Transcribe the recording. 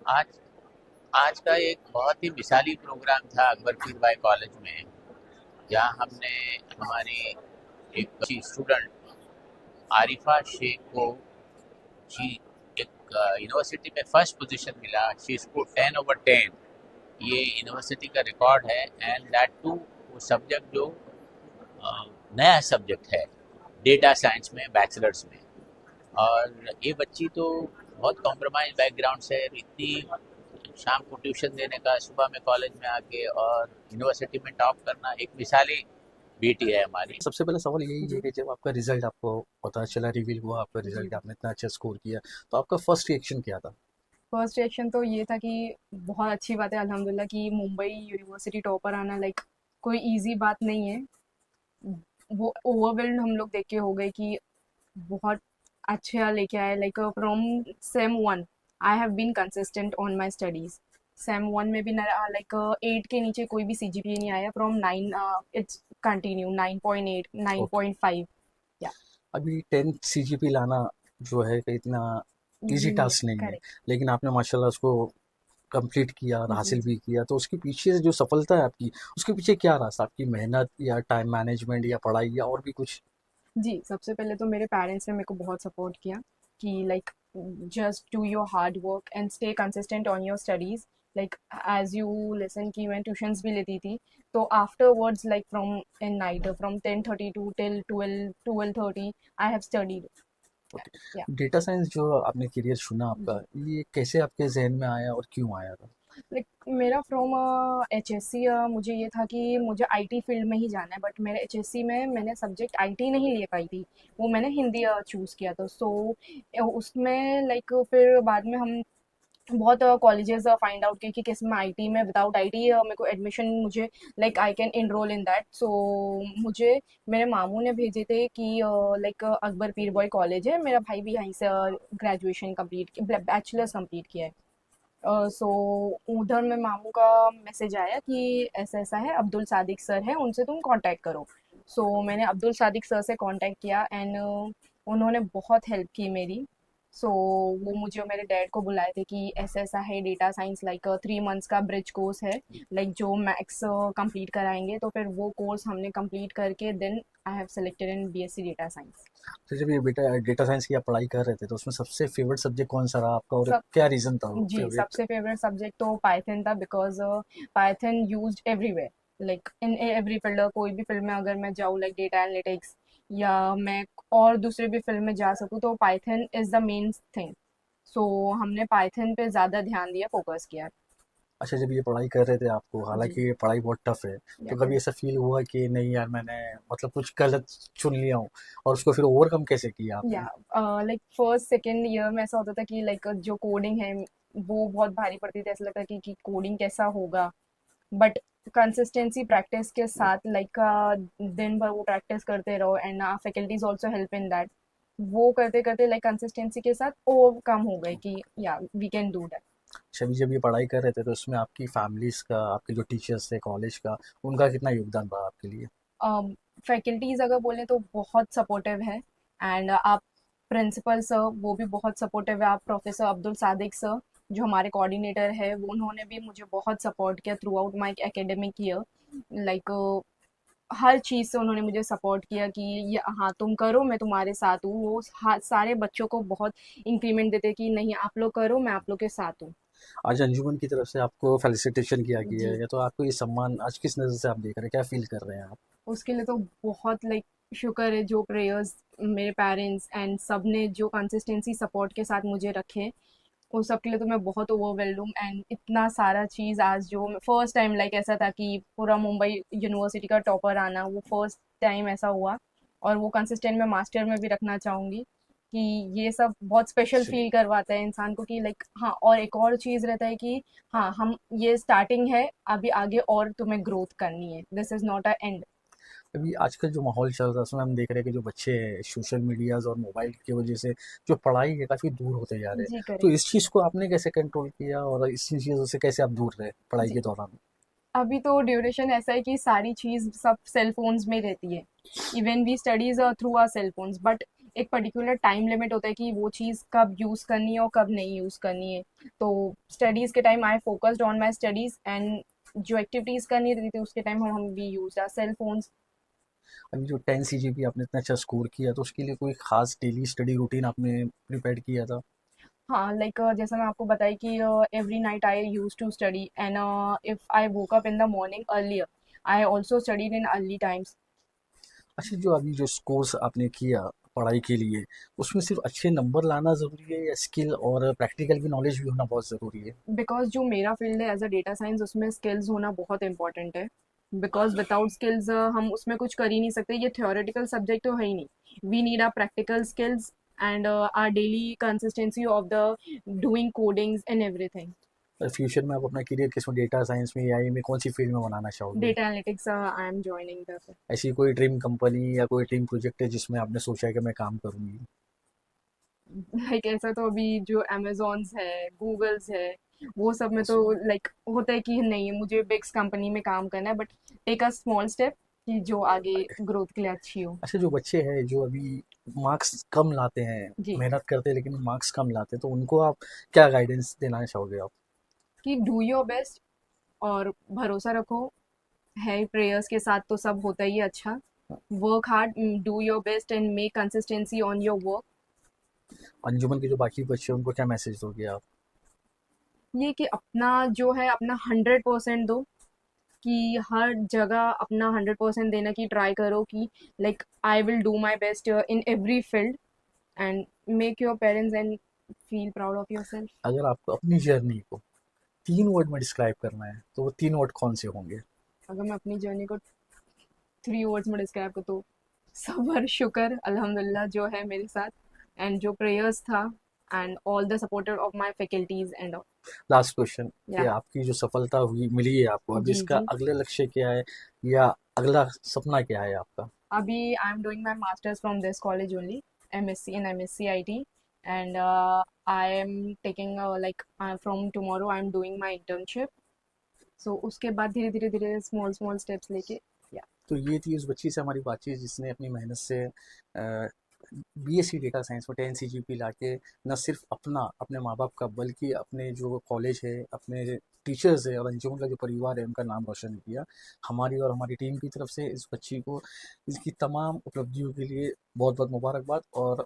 आज आज का एक बहुत ही मिसाली प्रोग्राम था अकबर पीर भाई कॉलेज में, जहाँ हमने हमारी एक अच्छी स्टूडेंट आरिफा शेख को जी एक यूनिवर्सिटी में फर्स्ट पोजीशन मिला। She score 10/10। ये यूनिवर्सिटी का रिकॉर्ड है। एंड दैट टू वो सब्जेक्ट जो अ, नया सब्जेक्ट है डेटा साइंस में बैचलर्स में। और ये बच्ची तो बहुत कॉम्प्रोमाइज बैकग्राउंड से है। इतनी शाम को ट्यूशन देने का, सुबह में कॉलेज में आके और यूनिवर्सिटी में टॉप करना, एक मिसाली बेटी है हमारी। सबसे पहला सवाल यही है जी कि जब आपका रिजल्ट आपको पता चला, रिवील हुआ आपका जी। रिजल्ट, आपने इतना अच्छा स्कोर किया, तो आपका फर्स्ट रिएक्शन क्या था? फर्स्ट रिएक्शन तो ये था कि बहुत अच्छी बात है अल्हम्दुलिल्लाह कि मुंबई यूनिवर्सिटी टॉपर आना लाइक कोई इजी बात नहीं है। वो ओवरवेल्ड हम लोग देख के हो गए कि बहुत अच्छा लेके आए। Like from same one I have been consistent on my studies. Same one में भी लाइक 8 के नीचे कोई भी सीजीपीए नहीं आया। From 9 it's continue 9.8 okay. 9.5। या अभी 10 सीजीपी लाना जो है कि इतना इजी इजी नहीं है। टास्क नहीं है, करेक्ट। लेकिन आपने माशाल्लाह उसको कंप्लीट किया और जी हासिल जी। भी किया, तो उसके पीछे से जो सफलता है आपकी, उसके पीछे क्या रहा? आपकी मेहनत या टाइम मैनेजमेंट या पढ़ाई या और भी कुछ? जी, सबसे पहले तो मेरे पेरेंट्स ने मेरे को बहुत सपोर्ट किया कि like just do your hard work and stay consistent on your studies. Like as you listen कि मैं ट्यूशंस भी लेती थी, तो afterwards like from in night from 10:30 to till 12:30 I have studied. Okay. या डेटा साइंस जो आपने career चुना आपका, जी। ये कैसे आपके जहन में आया और क्यों आया था? लाइक मेरा फ्रॉम एचएससी मुझे ये था कि मुझे आईटी फील्ड में ही जाना है, बट मेरे एचएससी में मैंने सब्जेक्ट आईटी नहीं ले पाई थी। वो मैंने हिंदी चूज़ किया था। सो उसमें लाइक फिर बाद में हम बहुत कॉलेजेस फाइंड आउट की कि किस में आईटी में विदाउट आईटी मेरे को एडमिशन मुझे like I can enrol in that. So मुझे मेरे मामू ने भेजे थे कि लाइक अकबर पीर बॉय कॉलेज है, मेरा भाई भी यहीं से ग्रेजुएशन कंप्लीट बैचलर्स कंप्लीट किया है। सो उधर में मामू का मैसेज आया कि ऐसा ऐसा है, अब्दुल सादिक सर है, उनसे तुम कांटेक्ट करो। सो मैंने अब्दुल सादिक सर से कांटेक्ट किया एंड उन्होंने बहुत हेल्प की मेरी। सो वो मुझे और मेरे डैड को बुलाए थे कि ऐसा ऐसा है डेटा साइंस, लाइक 3 मंथ्स का ब्रिज कोर्स है, लाइक जो मैक्स कंप्लीट कराएंगे। तो फिर वो कोर्स हमने कंप्लीट करके then I have selected in BSc data science. तो जब ये बेटा डेटा साइंस की आप पढ़ाई कर रहे थे, तो उसमें सबसे फेवरेट सब्जेक्ट कौन सा रहा आपका और सब क्या रीज़न था वो जी, फेवरेट? सबसे फेवरेट सब्जेक्ट तो पाइथन था because Python used everywhere. Like in every field, कोई भी फील्ड में अगर मैं जाऊँ लाइक डेटा एनालिटिक्स या मैं और दूसरे भी फील्ड में जा सकूँ, तो Python is the main thing. So हमने पाइथन पे ज़्यादा ध्यान दिया, फोकस किया। अच्छा, जब ये पढ़ाई कर रहे थे आपको, जी। हालाँकि ये पढ़ाई बहुत टफ़ है, तो या कभी ऐसा फ़ील हुआ कि नहीं यार मैंने मतलब कुछ गलत चुन लिया हूँ, और उसको फिर ओवरकम कैसे किया या आपने? लाइक फर्स्ट सेकेंड ईयर में ऐसा होता था कि लाइक जो कोडिंग है वो बहुत भारी पड़ती थी। ऐसा लगता कि कोडिंग कैसा होगा। बट कंसिस्टेंसी प्रैक्टिस के साथ लाइक दिन भर वो प्रैक्टिस करते रहो and faculties also help in that. वो करते करते लाइक कंसिस्टेंसी के साथ ओवरकम हो गए कि या वी कैन डू दैट। अच्छा, अभी जब ये पढ़ाई कर रहे थे, तो उसमें आपकी फैमिलीज़ का, आपके जो टीचर्स थे कॉलेज का, उनका कितना योगदान रहा आपके लिए? फैकल्टीज अगर बोले तो बहुत सपोर्टिव है। एंड आप प्रिंसिपल सर वो भी बहुत सपोर्टिव है। आप प्रोफेसर अब्दुल सादिक सर जो हमारे कोऑर्डिनेटर है, वो उन्होंने भी मुझे बहुत सपोर्ट किया throughout my academic year. Like हर चीज़ से उन्होंने मुझे सपोर्ट किया कि ये हाँ तुम करो, मैं तुम्हारे साथ हूँ। वो सारे बच्चों को बहुत इंक्रीमेंट देते कि नहीं आप लोग करो, मैं आप लोग के साथ हूँ। आज अंजुमन की तरफ से आपको फेलिसिटेशन किया गया है, जी। या तो आपको ये सम्मान आज किस नज़र से आप देख रहे हैं, क्या फ़ील कर रहे हैं आप? उसके लिए तो बहुत लाइक शुक्र है, जो प्रेयर्स मेरे पेरेंट्स एंड सब ने जो कंसिस्टेंसी सपोर्ट के साथ मुझे रखे, उस सब के लिए तो मैं बहुत ओवरवेल्ड हूँ। एंड इतना सारा चीज़ आज जो फर्स्ट टाइम लाइक ऐसा था कि पूरा मुंबई यूनिवर्सिटी का टॉपर आना, वो फर्स्ट टाइम ऐसा हुआ। और वो कंसिस्टेंट मैं मास्टर में भी रखना चाहूँगी कि ये सब बहुत स्पेशल चलिए। फील करवाता है इंसान को कि लाइक हाँ। और एक और चीज़ रहता है कि हाँ हम ये स्टार्टिंग है, अभी आगे और तुम्हें ग्रोथ करनी है, this is not a and. अभी आजकल जो माहौल चल रहा है, उसमें हम देख रहे हैं कि जो बच्चे हैं सोशल मीडियाज़ और मोबाइल की वजह से जो पढ़ाई है काफ़ी दूर होते जा रहे हैं, जी तो करेक्ट। इस चीज़ को आपने कैसे कंट्रोल किया और इस चीज़ों से कैसे आप दूर रहे पढ़ाई जी, के दौरान? अभी तो ड्यूरेशन ऐसा है कि सारी चीज़ सब सेल फोन्स में रहती है। Even we studies through are cell phones, but एक पर्टिकुलर टाइम लिमिट होता है कि वो चीज़ कब यूज़ करनी है और कब नहीं यूज़ करनी है। तो स्टडीज़ के time I focused on my studies and जो एक्टिविटीज़ करनी रहती थी उसके टाइम हम भी यूज आर सेल फोन्स। अभी जो 10 सीजीपी आपने इतना अच्छा स्कोर किया तो उसके लिए कोई खास डेली स्टडी रूटीन आपने प्रिपेयर किया था? हाँ, लाइक जैसा मैं आपको बताई कि every night I use to study and if I woke up in the morning earlier I also studied in early times. अच्छा, जो अभी जो कोर्स आपने किया पढ़ाई के लिए, उसमें सिर्फ अच्छे नंबर लाना ज़रूरी है या स्किल और प्रैक्टिकल की नॉलेज भी होना बहुत ज़रूरी है? बिकॉज जो मेरा फील्ड है एज अ डेटा साइंस उसमें स्किल्स होना बहुत इंपॉर्टेंट है। बिकॉज विदाउट स्किल्स हम उसमें कुछ कर ही नहीं सकते, ये थ्योरेटिकल सब्जेक्ट तो है ही नहीं। We need are practical skills and are daily consistency of the doing codings and everything. और फ्यूचर में आप अपना करियर किसमें, डेटा साइंस में, एआई में, कौन सी फील्ड में बनाना चाहोगे? Data analytics I am joining that. ऐसी कोई ड्रीम कंपनी या कोई ड्रीम प्रोजेक्ट है जिसमें आपने सोचा है कि मैं काम करूंगी? लाइक ऐसा तो अभी जो अमेजोन्स है, गूगल्स है, वो सब में तो लाइक होता है कि नहीं मुझे बिग्स कंपनी में काम करना है, but take a small step कि जो आगे ग्रोथ के लिए अच्छी हो। अच्छा, जो बच्चे हैं जो अभी मार्क्स कम लाते हैं, जी। मेहनत करते हैं लेकिन मार्क्स कम लाते हैं, तो उनको आप क्या गाइडेंस देना चाहोगे आप? कि डू योर बेस्ट और भरोसा रखो, है प्रेयर्स के साथ तो सब होता ही है अच्छा। Work hard, do your best and make consistency on your work. Anjuman के जो बाकी बच्चे हैं उनको क्या मैसेज दोगे आप? ये कि अपना जो है अपना 100% दो, कि हर जगह अपना 100% देने की ट्राई करो कि like I will do my best in every field and make your parents and feel proud of your self. अगर आपको अपनी जर्नी को 3 वर्ड में डिस्क्राइब करना है तो वो 3 वर्ड कौन से होंगे? अगर मैं अपनी जर्नी को 3 वर्ड्स में डिस्क्राइब करूँ तो सबर, शुक्र, अल्हम्दुलिल्लाह जो है मेरे साथ, एंड जो प्रेयर्स था, and all the supporter of my faculties and all. Last question, कि या। आपकी जो सफलता हुई मिली है आपको, अभी जी इसका जी। अगला लक्ष्य क्या है या अगला सपना क्या है आपका? अभी I am doing my masters from this college only, MSc in MSc IT and I am taking like from tomorrow I am doing my internship. So उसके बाद धीरे धीरे धीरे स्मॉल स्मॉल स्टेप्स लेके। या। तो ये थी उस बच्ची से हमारी बातचीत जिसने अपनी मेहनत से बीएससी डेटा साइंस में 10 सीजीपी लाके न सिर्फ अपना, अपने माँ बाप का, बल्कि अपने जो कॉलेज है, अपने टीचर्स है और अंजुमन का जो परिवार है उनका नाम रोशन किया। हमारी और हमारी टीम की तरफ से इस बच्ची को इसकी तमाम उपलब्धियों के लिए बहुत बहुत मुबारकबाद। और